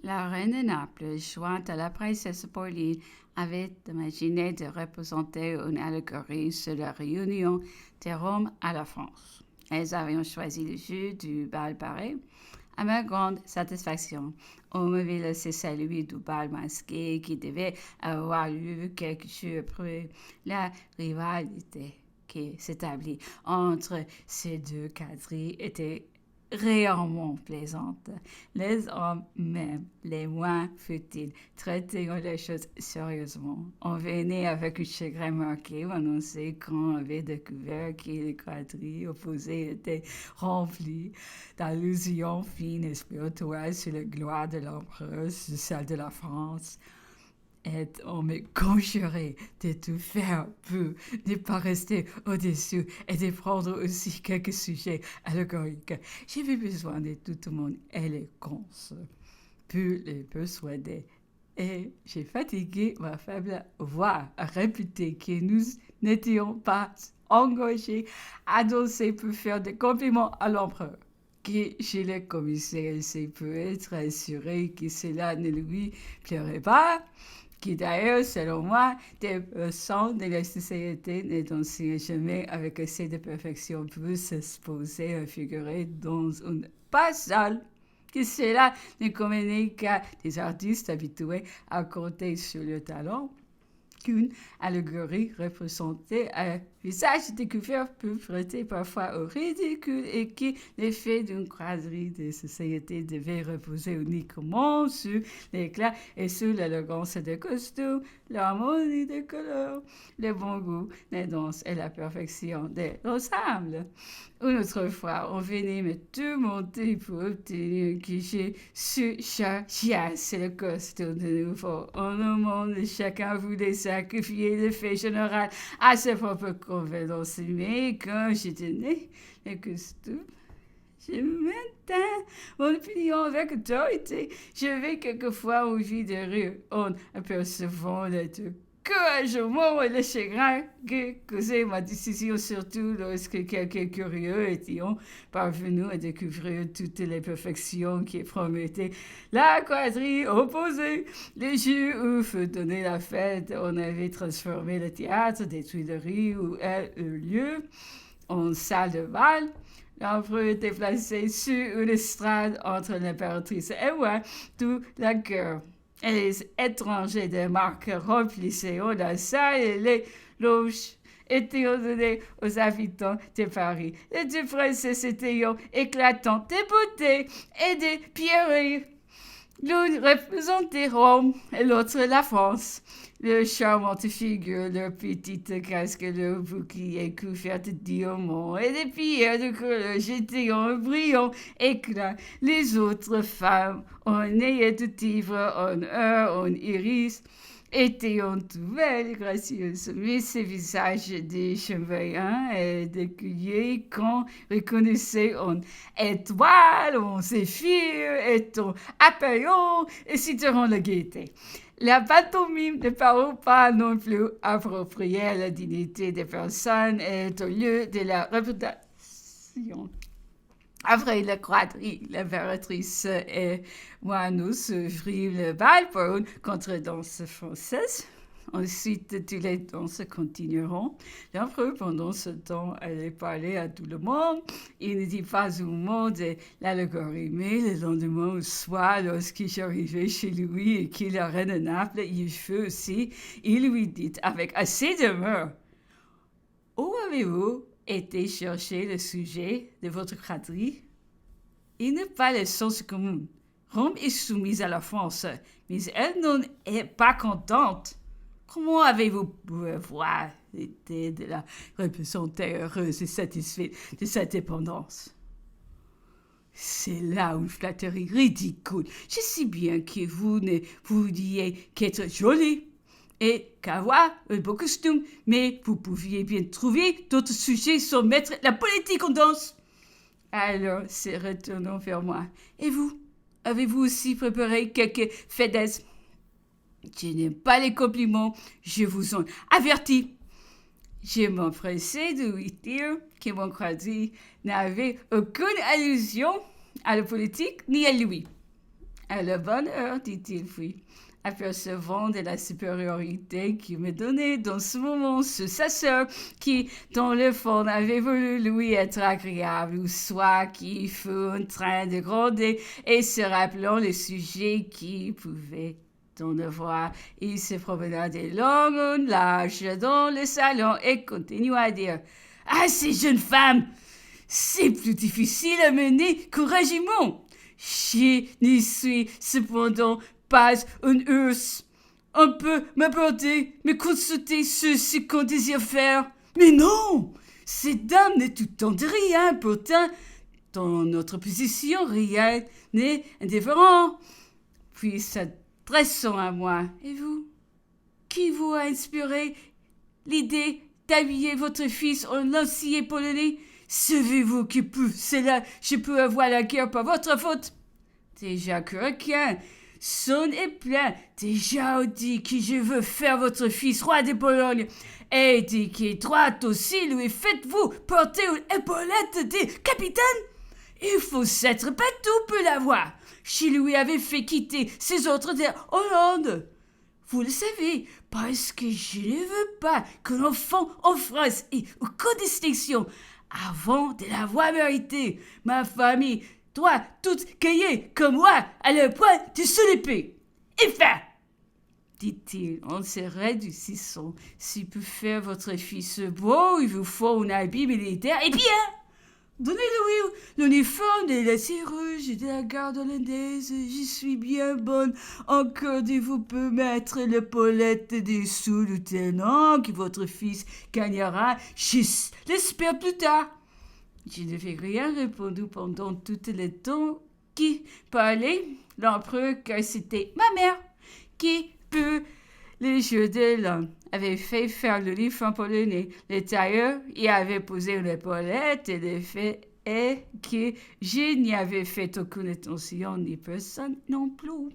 La reine de Naples, jointe à la princesse Pauline, avait imaginé de représenter une allégorie sur la réunion de Rome à la France. Elles avaient choisi le jeu du bal paré. À ma grande satisfaction, on me vit laisser celui du bal masqué qui devait avoir lieu quelques jours après. La rivalité qui s'établit entre ces deux quadrilles était réellement plaisante. Les hommes, même les moins futiles, traitaient les choses sérieusement. On venait avec un chagrin marqué annoncer qu'on avait découvert que les quadrilles opposés étaient remplis d'allusions fines et spirituelles sur la gloire de l'empereur, sur celle de la France. Et on me conjurait de tout faire pour ne pas rester au-dessus et de prendre aussi quelques sujets allégoriques. J'avais besoin de toute mon élégance pour les persuader. Et j'ai fatigué ma faible voix à répéter que nous n'étions pas engagés à danser pour faire des compliments à l'empereur. Que je l'ai commissaire assez pour être assuré que cela ne lui plairait pas, qui d'ailleurs, selon moi, des personnes de la société ne dansent jamais avec assez de perfection pour s'exposer à figurer dans une salle, que cela ne convenait qu'à des artistes habitués à compter sur le talent, qu'une allégorie représentait un visage découvert peut prêter parfois au ridicule et que l'effet d'une quadrille de société devait reposer uniquement sur l'éclat et sur l'élégance des costumes, l'harmonie des couleurs, le bon goût des danses et la perfection de l'ensemble. Une autre fois, on venait me tourmenter pour obtenir que je surchargeasse le costume de nouveau. En un monde, chacun voulait sacrifier l'effet général à ses propres convenances. Mais quand je tenais le costume, je maintiens mon opinion avec autorité. J'avais quelquefois envie de rire en apercevant le couragement et le chagrin que causait ma décision, surtout lorsque quelques curieux étaient parvenus à découvrir toutes les perfections qui promettaient la quadrille opposée. Les jours où fut donnée la fête, on avait transformé le théâtre des Tuileries où elle eut lieu en salle de bal. L'empereur était placé sur une estrade entre l'impératrice et moi, tout la cœur. Et les étrangers de marque remplissaient la salle et les loges étaient données aux habitants de Paris. Les deux princesses étaient éclatantes de beauté et de pierreries. L'une représentait Rome et l'autre la France. Leurs charmantes figures, leurs petites casques, leurs boucliers couverts de diamants et des pierres de couleur jetaient en brillant éclat. Les autres femmes, en œillets de tigre, en or, en iris, étaient tout belles et gracieuses, mais ces visages des chevaliers et d'écuyers qu'on reconnaissait en étoiles, en zéphyr et en Apollon, exciteront la gaieté. La pantomime ne parut pas non plus appropriée à la dignité des personnes et au lieu de la réputation. Après la quadrille, l'impératrice et moi nous ouvrirons le bal pour une contre-danse française. Ensuite, tous les danses continueront. L'empereur, pendant ce temps, allait parler à tout le monde. Il ne dit pas un mot de l'allégorie, mais le lendemain au soir, lorsque j'arrivai chez lui et que la reine de Naples y fut aussi, il lui dit avec assez d'humeur: « Où avez-vous été chercher le sujet de votre quadrille? Il n'est pas le sens commun. Rome est soumise à la France, mais elle n'en est pas contente. Comment avez-vous pu voir l'idée de la représenter heureuse et satisfaite de sa dépendance? C'est là une flatterie ridicule. Je sais bien que vous ne vouliez qu'être jolie et qu'avoir un beau costume, mais vous pouviez bien trouver d'autres sujets sans mettre la politique en danse. Alors, se retournant vers moi. Et vous, avez-vous aussi préparé quelques fêtes? Je n'aime pas les compliments, je vous en avertis. Je m'empressais de lui dire que mon quadrille n'avait aucune allusion à la politique ni à lui. À la bonne heure, dit-il puis, apercevant de la supériorité qu'il me donnait dans ce moment sur sa sœur, qui, dans le fond, avait voulu lui être agréable, ou soit qui fut en train de gronder, et se rappelant le sujet qui pouvait en avoir, il se promena de long en large dans le salon et continua à dire « Ah, ces jeunes femmes, c'est plus difficile à mener qu'un régiment. Je n'y suis cependant pas un ours. On peut m'apporter, me consulter sur ce qu'on désire faire. Mais non, ces dames ne tout tentent rien, pourtant, dans notre position, rien n'est indifférent. » Puis s'adressant à moi, « Et vous, qui vous a inspiré l'idée d'habiller votre fils en lancier polonais? Savez-vous que pour cela, je peux avoir la guerre par votre faute? Déjà que requin, son est plein. Déjà dit que je veux faire votre fils roi de Pologne. Et dit que droite aussi lui faites-vous porter une épaulette de capitaine? Il faut s'être partout pour l'avoir. Je lui avais fait quitter ses autres terres Hollande. Vous le savez, parce que je ne veux pas qu'un enfant en France ait aucune distinction avant de l'avoir mérité. Ma famille doit toute gagner comme moi à la pointe de son épée. Enfin, dit-il en se réduisant, si peut faire votre fils beau, il vous faut un habit militaire. Eh bien, donnez-lui l'uniforme de la rouge et de la garde hollandaise. Je suis bien bonne encore de vous permettre l'épaulette des sous-lieutenants que votre fils gagnera, je l'espère, plus tard. Je ne fais rien répondre pendant tout le temps qui parlait l'empereur, car c'était ma mère qui, pour les Jeux de l'an, avait fait faire l'uniforme polonais. Le tailleur y avait posé une épaulette et le fait est que je n'y avais fait aucune attention, ni personne non plus.